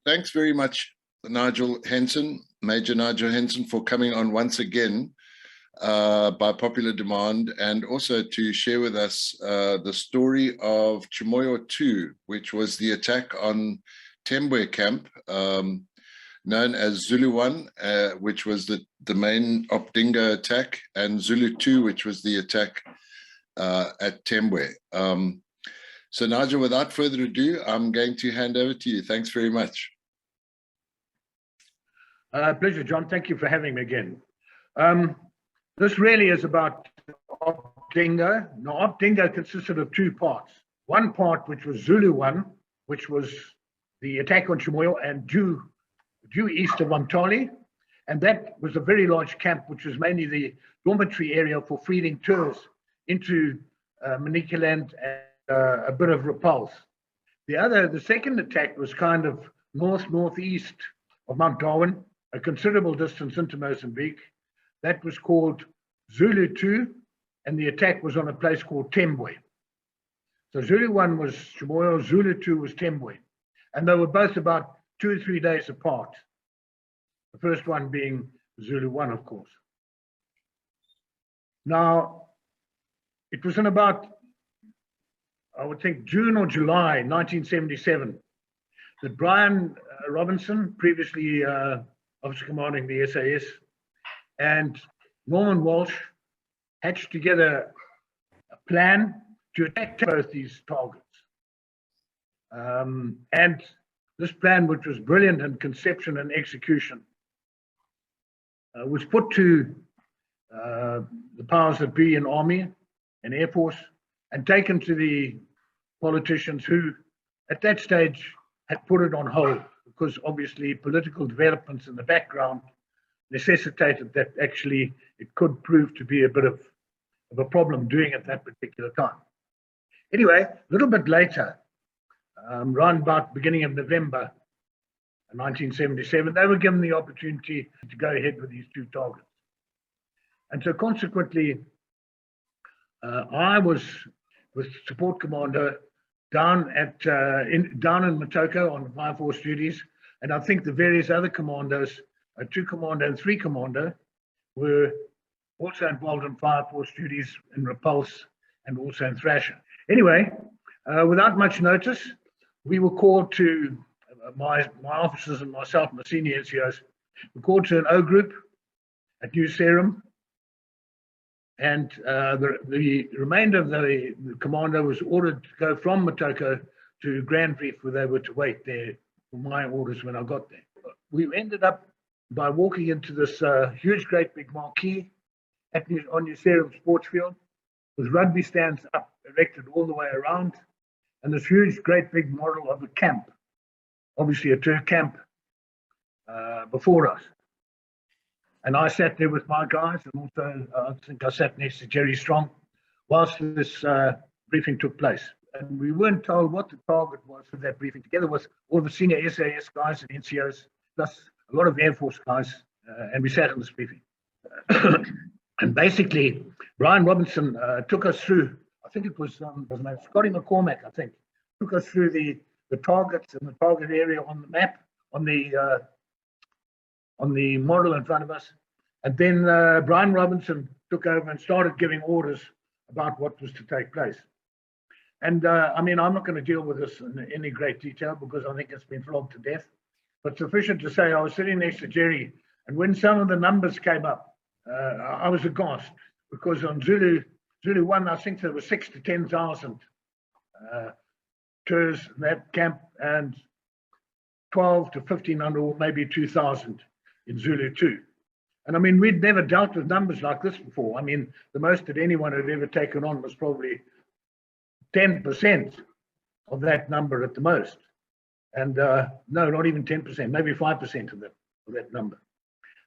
Thanks very much, Nigel Henson, Major Nigel Henson, for coming on once again by popular demand, and also to share with us the story of Chimoio 2, which was the attack on Tembue camp, known as Zulu 1, which was the main Dingo attack, and Zulu 2, which was the attack at Tembue. So Nigel, without further ado, I'm going to hand over to you. Thanks very much. Pleasure, John. Thank you for having me again. This really is about Dingo. Now, Dingo consisted of two parts. One part, which was Zulu 1, which was the attack on Chimoio and due east of Mtali. And that was a very large camp, which was mainly the dormitory area for feeding tourists into Manicaland and a bit of repulse. The second attack was kind of northeast of Mount Darwin, a considerable distance into Mozambique. That was called Zulu Two, and the attack was on a place called Tembue. So Zulu 1 was Chimoio, Zulu 2 was Tembue, and they were both about 2 or 3 days apart. The first one being Zulu 1, of course. Now, it was in about, I would think, June or July 1977 that Brian Robinson, previously officer commanding the SAS, and Norman Walsh hatched together a plan to attack both these targets. And this plan, which was brilliant in conception and execution, was put to the powers that be in Army and Air Force and taken to the politicians who, at that stage, had put it on hold because obviously political developments in the background necessitated that actually it could prove to be a bit of a problem doing it at that particular time. Anyway, a little bit later, around about beginning of November 1977, they were given the opportunity to go ahead with these two targets. And so consequently, I was with Support Commando down in Motoko on Fire Force duties, and I think the various other commandos, 2 Commando and 3 Commando, were also involved in Fire Force duties in Repulse and also in Thrasher. Anyway, without much notice, we were called to, my officers and myself, my senior NCOs, were called to an O group at New Serum, and the remainder of the commando was ordered to go from Motoko to Grand Reef, where they were to wait there for my orders when I got there. We ended up by walking into this huge, great big marquee on New Serum sports field, with rugby stands up erected all the way around, and this huge, great big model of a camp, obviously a Turk camp, before us. And I sat there with my guys, and also I think I sat next to Jerry Strong whilst this briefing took place. And we weren't told what the target was for that briefing, together with all the senior SAS guys and NCOs, plus a lot of Air Force guys, and we sat in this briefing. And basically, Brian Robinson took us through, I think it was Scotty McCormack, I think, took us through the targets and the target area on the map, on the model in front of us. And then Brian Robinson took over and started giving orders about what was to take place. And I mean, I'm not going to deal with this in any great detail because I think it's been flogged to death. But sufficient to say, I was sitting next to Jerry, and when some of the numbers came up, I was aghast, because on Zulu 1, I think there were 6,000 to 10,000 tours in that camp, and 12 to 1,500 or maybe 2,000 in Zulu 2. And I mean, we'd never dealt with numbers like this before. I mean, the most that anyone had ever taken on was probably 10% of that number at the most. And no, not even 10%, maybe 5% of that number.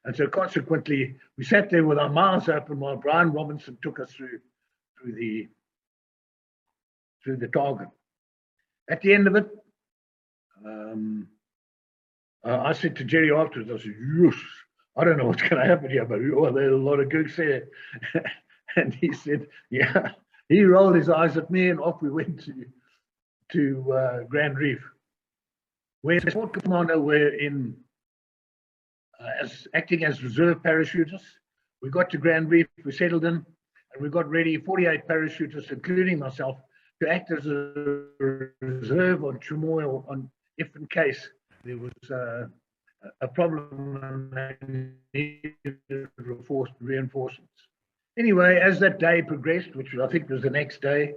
And so consequently, we sat there with our mouths open while Brian Robinson took us through the target. At the end of it, I said to Jerry afterwards, I said, yes, I don't know what's going to happen here, but there's a lot of gooks there. And he said, yeah. He rolled his eyes at me, and off we went to Grand Reef, where Support Commando were acting as reserve parachutists. We got to Grand Reef, we settled in, and we got ready, 48 parachutists, including myself, to act as a reserve on Chimoio, if in case there was a problem and they needed reinforcements. Anyway, as that day progressed, which I think was the next day,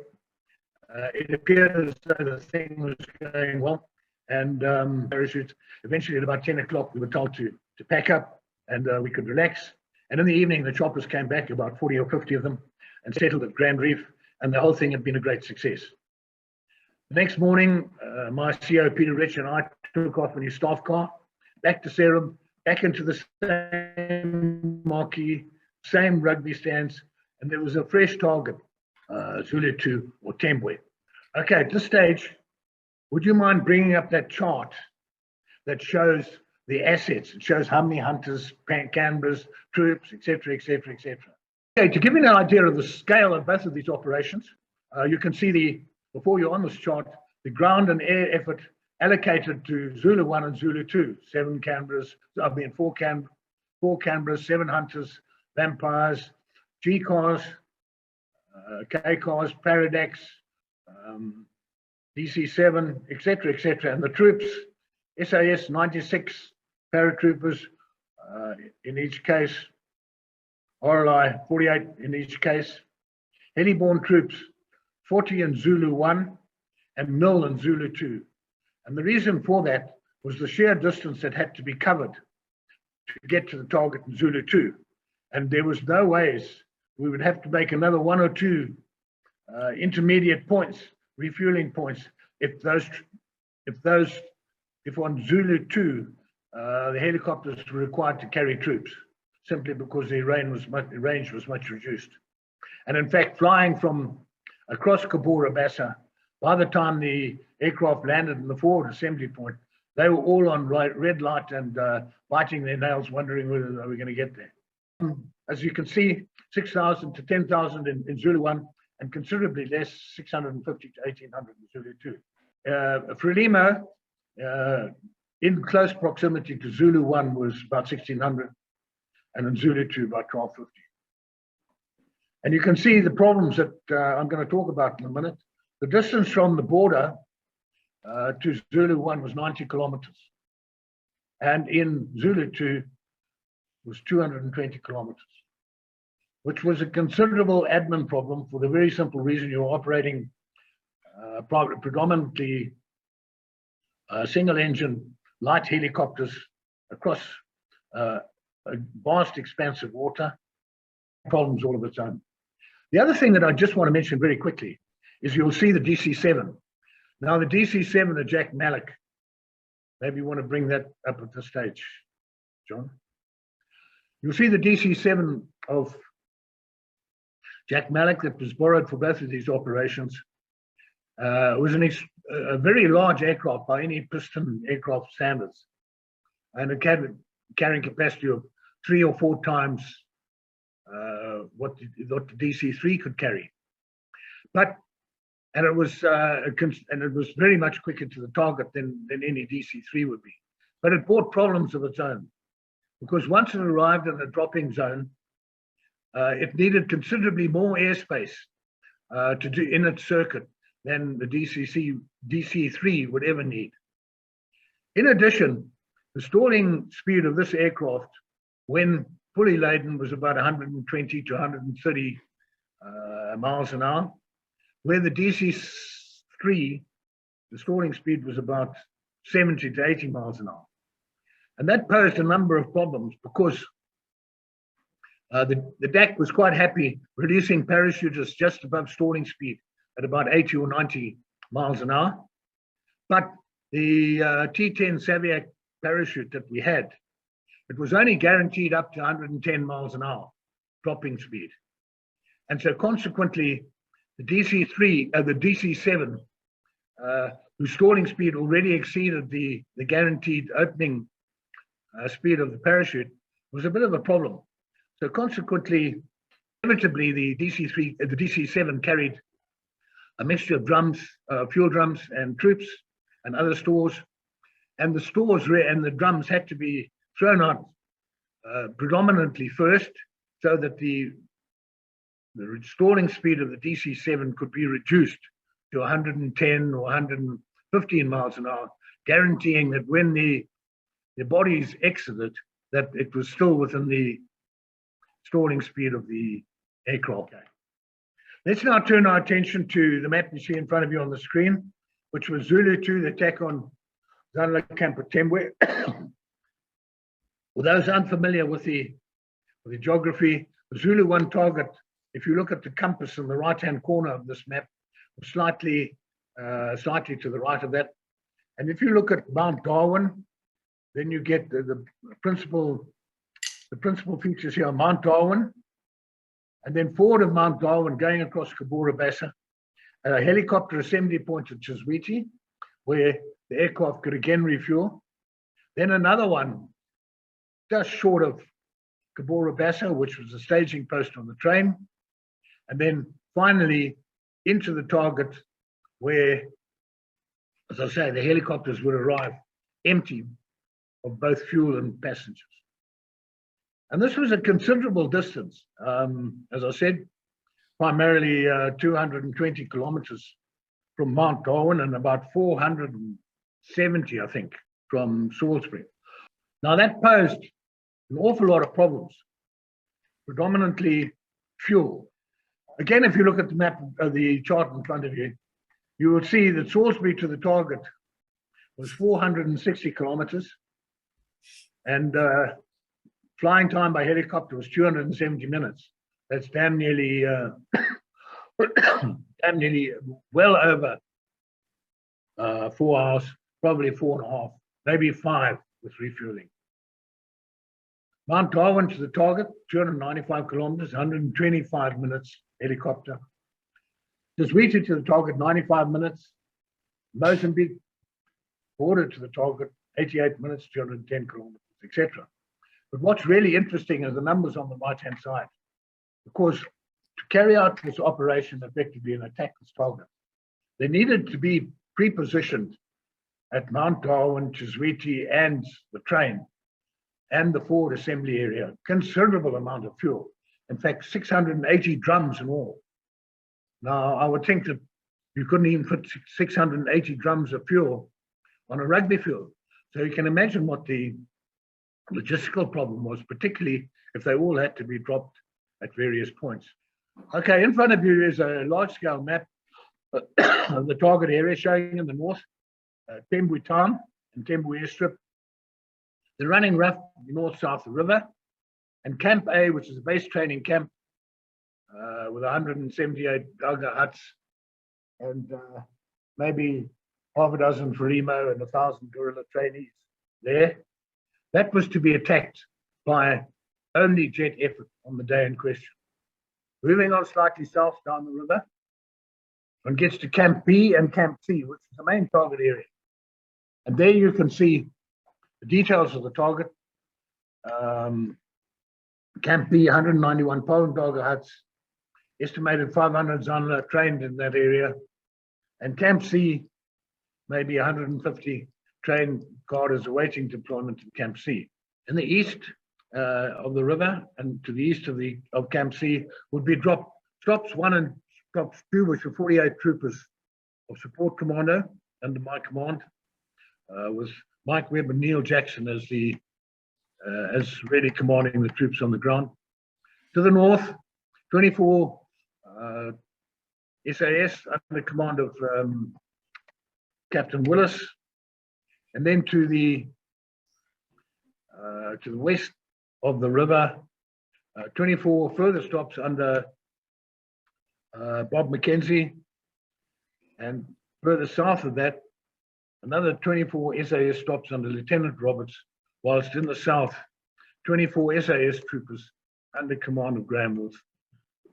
it appeared as though the thing was going well, and parachutes. Eventually, at about 10 o'clock, we were told to pack up, and we could relax. And in the evening, the choppers came back, about 40 or 50 of them, and settled at Grand Reef, and the whole thing had been a great success. The next morning, my CO, Peter Rich, and I took off in his staff car, back to Serum, back into the same marquee, same rugby stands, and there was a fresh target, Zulu Two or Tembue. Okay, at this stage, would you mind bringing up that chart that shows the assets? It shows how many hunters, canberras, troops, etc., etc., etc. Okay, to give you an idea of the scale of both of these operations, you can see before you're on this chart, the ground and air effort allocated to Zulu One and Zulu Two, 4 canberras, 7 hunters, vampires, G cars, K cars, Paradax, DC7, etc., etc., and the troops, SAS 96 paratroopers in each case, RLI 48 in each case, heli-borne troops 40 in Zulu One and 0 in Zulu Two. And the reason for that was the sheer distance that had to be covered to get to the target in Zulu Two. And there was no ways we would have to make another 1 or 2 intermediate points, refueling points, if on Zulu Two, the helicopters were required to carry troops, simply because the range was much reduced. And in fact, flying from across Kabura Bassa, by the time the aircraft landed in the forward assembly point, they were all on red light and biting their nails, wondering whether they were going to get there. As you can see, 6,000 to 10,000 in Zulu One, and considerably less, 650 to 1,800 in Zulu Two. Frelimo, in close proximity to Zulu One, was about 1,600, and in Zulu Two, about 1,250. And you can see the problems that I'm going to talk about in a minute. The distance from the border to Zulu One was 90 kilometers, and in Zulu Two was 220 kilometers, which was a considerable admin problem for the very simple reason you're operating predominantly single-engine light helicopters across a vast expanse of water, problems all of its own. The other thing that I just want to mention very quickly is you'll see the DC-7. Now, the DC-7 of Jack Malik, maybe you want to bring that up at this stage, John. You'll see the DC-7 of Jack Malik that was borrowed for both of these operations. It was a very large aircraft by any piston aircraft standards, and it had a carrying capacity of 3 or 4 times what the DC-3 could carry. And it was very much quicker to the target than any DC-3 would be. But it brought problems of its own, because once it arrived in the dropping zone, it needed considerably more airspace to do in its circuit than the DC-3 would ever need. In addition, the stalling speed of this aircraft, when fully laden, was about 120 to 130 miles an hour, where the DC-3, the stalling speed was about 70 to 80 miles an hour. And that posed a number of problems, because the DAC was quite happy releasing parachutists just above stalling speed at about 80 or 90 miles an hour. But the T10 Saviac parachute that we had, it was only guaranteed up to 110 miles an hour dropping speed. And so consequently, the DC-7, whose stalling speed already exceeded the guaranteed opening speed of the parachute, was a bit of a problem. So consequently, inevitably, the DC-7 carried a mixture of drums, fuel drums and troops and other stores. and the stores and the drums had to be thrown out predominantly first, so that the stalling speed of the DC-7 could be reduced to 110 or 115 miles an hour, guaranteeing that when the bodies exited, that it was still within the stalling speed of the aircraft. Okay. Let's now turn our attention to the map you see in front of you on the screen, which was Zulu Two, the attack on ZANLA camp at Tembue. For those unfamiliar with the geography, the Zulu One target, if you look at the compass in the right-hand corner of this map, slightly to the right of that. And if you look at Mount Darwin, then you get the principal features here are Mount Darwin, and then forward of Mount Darwin, going across Cabora Bassa, a helicopter assembly point at Chiswiti, where the aircraft could again refuel. Then another one just short of Cabora Bassa, which was a staging post on the train. And then finally into the target where, as I say, the helicopters would arrive empty of both fuel and passengers. And this was a considerable distance, as I said, primarily 220 kilometers from Mount Darwin and about 470, I think, from Salisbury. Now that posed an awful lot of problems, predominantly fuel. Again, if you look at the map, the chart in front of you, you will see that Salisbury to the target was 460 kilometers, and flying time by helicopter was 270 minutes. That's damn nearly well over 4 hours, probably 4.5, maybe 5 with refueling. Mount Darwin to the target, 295 kilometers, 125 minutes helicopter. Chiswiti to the target, 95 minutes. Mozambique border to the target, 88 minutes, 210 kilometers, etc. But what's really interesting is the numbers on the right-hand side, because to carry out this operation effectively and attack this target, they needed to be pre-positioned at Mount Darwin, Chiswiti, and the train and the forward assembly area. Considerable amount of fuel. In fact, 680 drums in all. Now, I would think that you couldn't even fit 680 drums of fuel on a rugby field. So you can imagine what the logistical problem was, particularly if they all had to be dropped at various points. Okay, in front of you is a large-scale map of the target area showing in the north, Tembue town and Tembue airstrip. The running rough north-south of the river, and Camp A, which is a base training camp with 178 Dagga huts and maybe half a dozen Frelimo and 1,000 guerrilla trainees there. That was to be attacked by only jet effort on the day in question. Moving on slightly south down the river, one gets to Camp B and Camp C, which is the main target area. And there you can see the details of the target. Camp B, 191 Poland Dagga huts, estimated 500 ZANLA trained in that area. And Camp C, maybe 150 trained guarders awaiting deployment in Camp C. In the east of the river and to the east of Camp C would be stops 1 and stops 2, which are 48 troopers of Support Commando under my command, with Mike Webb and Neil Jackson as really commanding the troops on the ground. To the north, 24 SAS under command of Captain Willis, and then to the west of the river, 24 further stops under Bob McKenzie, and further south of that, another 24 SAS stops under Lieutenant Roberts, whilst in the south, 24 SAS troopers under command of Graham Wolf.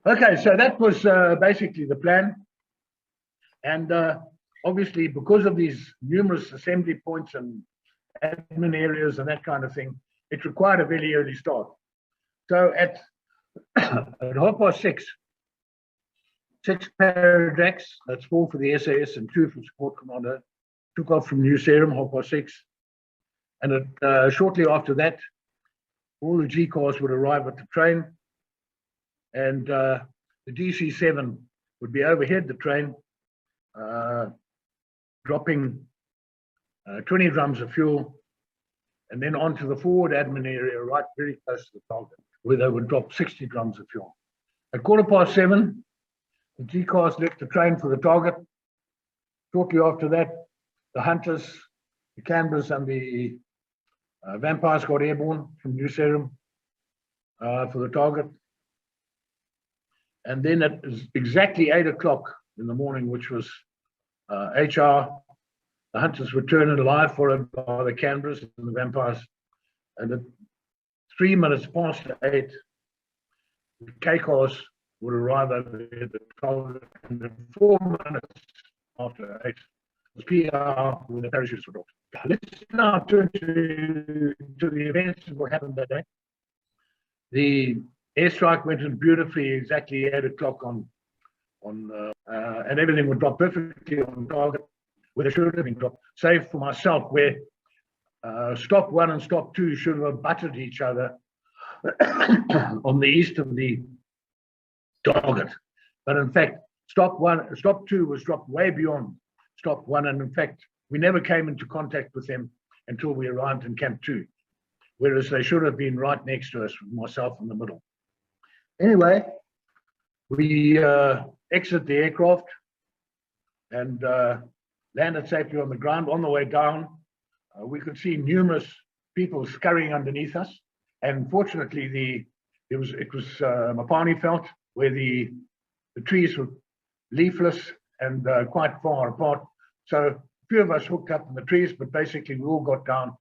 Okay, so that was basically the plan. And obviously, because of these numerous assembly points and admin areas and that kind of thing, it required a very early start. So at 6:30, 6 paradracks, that's 4 for the SAS and 2 for Support Commando, took off from New Serum, 6:30. And shortly after that, all the G cars would arrive at the train, and the DC-7 would be overhead the train, dropping 20 drums of fuel, and then onto the forward admin area, right very close to the target, where they would drop 60 drums of fuel. At 7:15, the G cars left the train for the target. Shortly after that, the hunters, the canberras, and the vampires got airborne from New Serum for the target. And then at exactly 8 o'clock in the morning, which was HR, the hunters were turned alive, followed by the canberras and the vampires. And at 3 minutes past 8, the K-cars would arrive over the target. And at 4 minutes after 8, the PR with the parachutes were dropped. Let's now turn to the events of what happened that day. The airstrike went in beautifully, exactly 8 o'clock and everything would drop perfectly on target where they should have been dropped, save for myself, where stop 1 and stop 2 should have butted each other on the east of the target. But in fact, stop 2 was dropped way beyond stop 1, and in fact, we never came into contact with them until we arrived in Camp 2, whereas they should have been right next to us, with myself in the middle. Anyway, we exit the aircraft and landed safely on the ground. On the way down, we could see numerous people scurrying underneath us, and fortunately, it was Mapani Veld, where the trees were leafless and quite far apart. So a few of us hooked up in the trees, but basically we all got down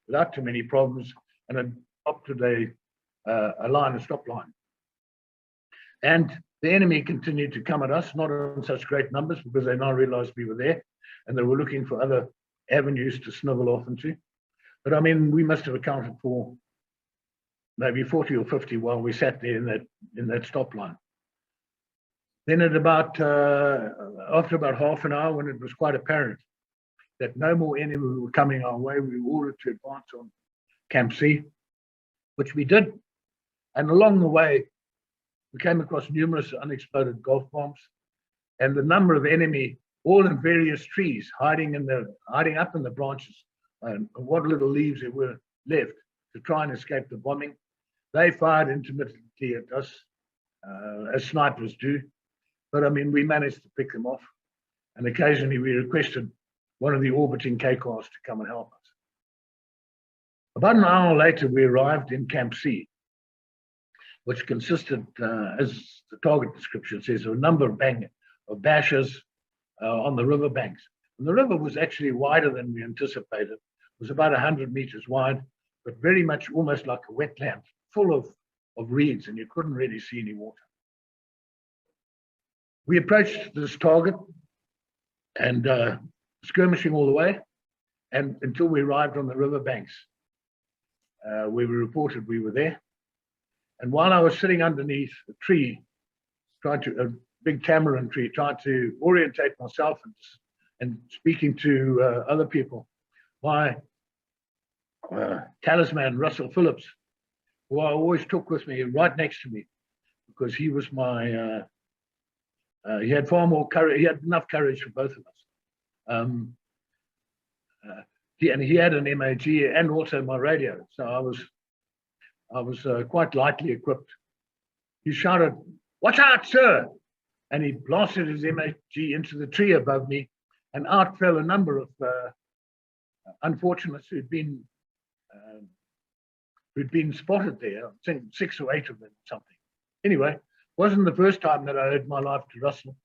without too many problems and adopted a stop line. And the enemy continued to come at us, not in such great numbers, because they now realized we were there and they were looking for other avenues to snivel off into. But I mean, we must have accounted for maybe 40 or 50 while we sat there in that stop line. Then at after about half an hour, when it was quite apparent that no more enemy were coming our way, we were ordered to advance on Camp C, which we did. And along the way, we came across numerous unexploded golf bombs, and the number of enemy, all in various trees, hiding up in the branches, and what little leaves there were left to try and escape the bombing. They fired intermittently at us, as snipers do. But I mean, we managed to pick them off, and occasionally we requested one of the orbiting K-cars to come and help us. About an hour later, we arrived in Camp C, which consisted, as the target description says, of a number of bashes on the river banks. And the river was actually wider than we anticipated. It was about 100 meters wide, but very much almost like a wetland, full of reeds, and you couldn't really see any water. We approached this target and skirmishing all the way, and until we arrived on the river banks, where we reported we were there. And while I was sitting underneath a tree, a big tamarind tree, trying to orientate myself and speaking to other people, my talisman, Russell Phillips, who I always took with me right next to me, because he was my, he had far more courage, he had enough courage for both of us. And he had an MAG and also my radio, so I was quite lightly equipped. He shouted, "Watch out, sir!" And he blasted his MAG into the tree above me, and out fell a number of unfortunates who'd been spotted there. I think 6 or 8 of them, something. Anyway, wasn't the first time that I owed my life to Russell.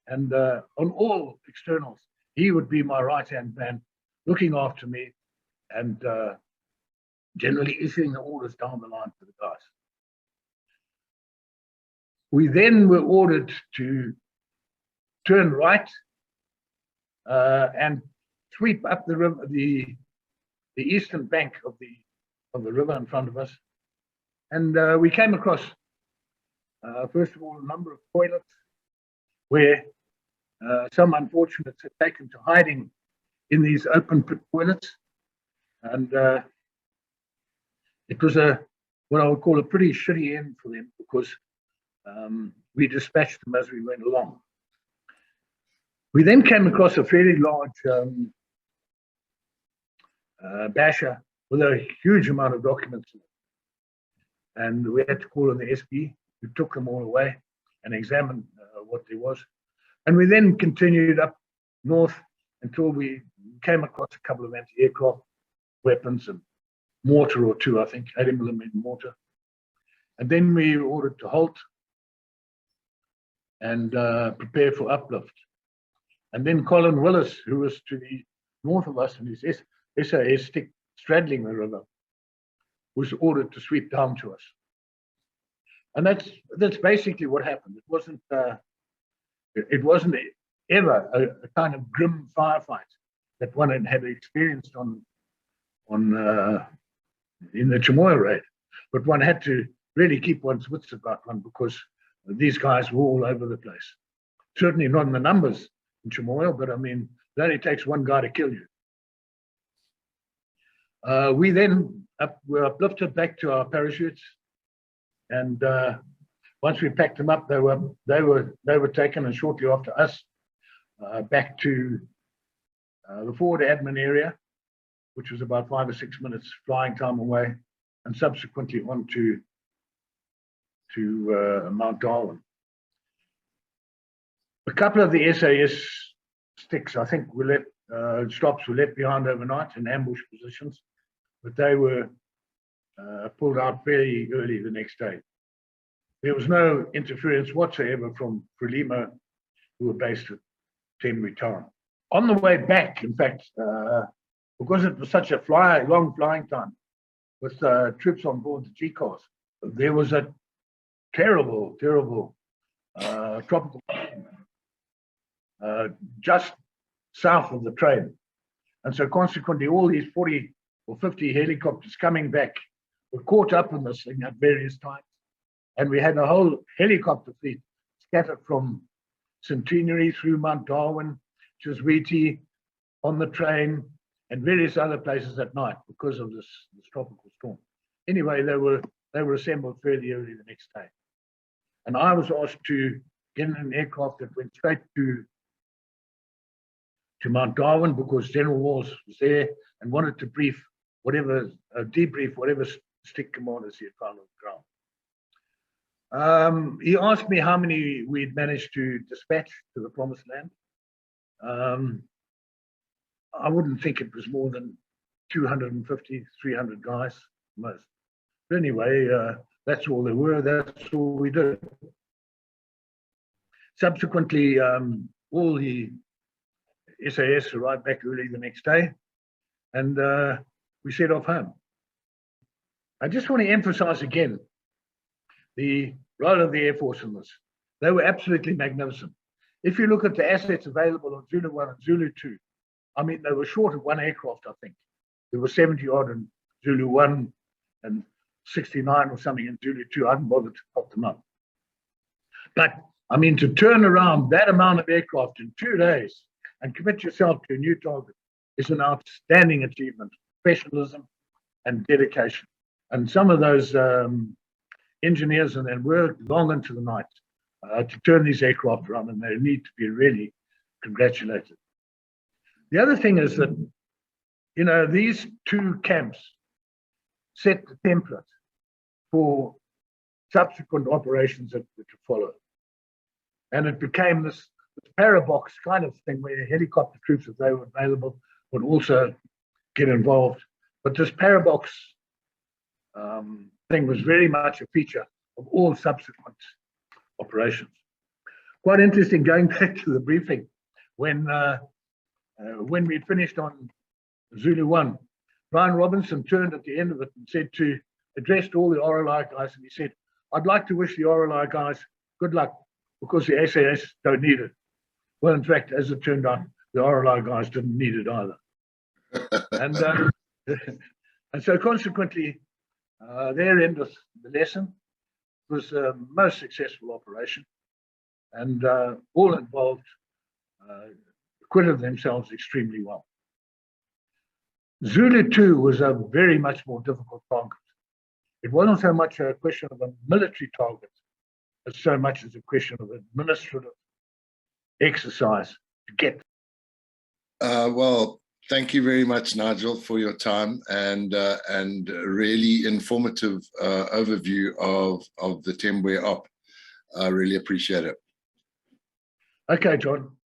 And on all externals, he would be my right-hand man, looking after me and generally issuing the orders down the line for the guys. We then were ordered to turn right and sweep up the river, the eastern bank of the river in front of us. And we came across, first of all, a number of toilets where some unfortunates had taken to hiding in these open pit toilets. And it was what I would call a pretty shitty end for them, because we dispatched them as we went along. We then came across a fairly large basher with a huge amount of documents in it. And we had to call on the SB, who took them all away and examined what there was. And we then continued up north until we came across a couple of anti-aircraft weapons and mortar or two, I think, 80mm mortar. And then we were ordered to halt and prepare for uplift. And then Colin Willis, who was to the north of us and his SAS stick straddling the river, was ordered to sweep down to us. And that's basically what happened. It wasn't ever a kind of grim firefight that one had experienced in the Chimoio raid, but one had to really keep one's wits about one, because these guys were all over the place. Certainly not in the numbers in Chimoio, but I mean, it only takes one guy to kill you. We then were uplifted back to our parachutes, and once we packed them up, they were taken, and shortly after us, back to the forward admin area, which was about 5 or 6 minutes flying time away, and subsequently on to Mount Darwin. A couple of the SAS sticks, I think, stops were left behind overnight in ambush positions, but they were pulled out fairly early the next day. There was no interference whatsoever from Frelimo, who were based at Tembue town. On the way back, in fact, because it was such a long flying time with troops on board the G cars, there was a terrible tropical just south of the train. And so consequently, all these 40 or 50 helicopters coming back were caught up in this thing at various times. And we had a whole helicopter fleet scattered from Centenary through Mount Darwin, Chiswiti, on the train, and various other places at night because of this tropical storm. Anyway, they were assembled fairly early the next day. And I was asked to get in an aircraft that went straight to Mount Darwin, because General Walls was there and wanted to debrief whatever stick commanders he had found on the ground. He asked me how many we'd managed to dispatch to the Promised Land. I wouldn't think it was more than 250, 300 guys, most. But anyway, that's all there were. That's all we did. Subsequently, all the SAS arrived back early the next day, and we set off home. I just want to emphasize again the role of the Air Force in this. They were absolutely magnificent. If you look at the assets available on Zulu 1 and Zulu 2, I mean, they were short of one aircraft, I think. There were 70 odd in Zulu 1 and 69 or something in Zulu 2. I haven't bothered to pop them up. But, I mean, to turn around that amount of aircraft in 2 days and commit yourself to a new target is an outstanding achievement, professionalism and dedication. And some of those engineers and then worked long into the night to turn these aircraft around, and they need to be really congratulated. The other thing is that, you know, these two camps set the template for subsequent operations that were to follow. And it became this parabox kind of thing where helicopter troops, if they were available, would also get involved. But this parabox thing was very much a feature of all subsequent operations. Quite interesting, going back to the briefing, when we'd finished on Zulu 1, Brian Robinson turned at the end of it and said to address to all the RLI guys, and he said, "I'd like to wish the RLI guys good luck because the SAS don't need it." Well, in fact, as it turned out, the RLI guys didn't need it either. And so consequently, there ended the lesson. It was a most successful operation, and all involved acquitted themselves extremely well. Zulu Two was a very much more difficult target. It wasn't so much a question of a military target as so much as a question of administrative exercise to get. Well, thank you very much, Nigel, for your time and really informative overview of the Tembue op. I really appreciate it. Okay, John.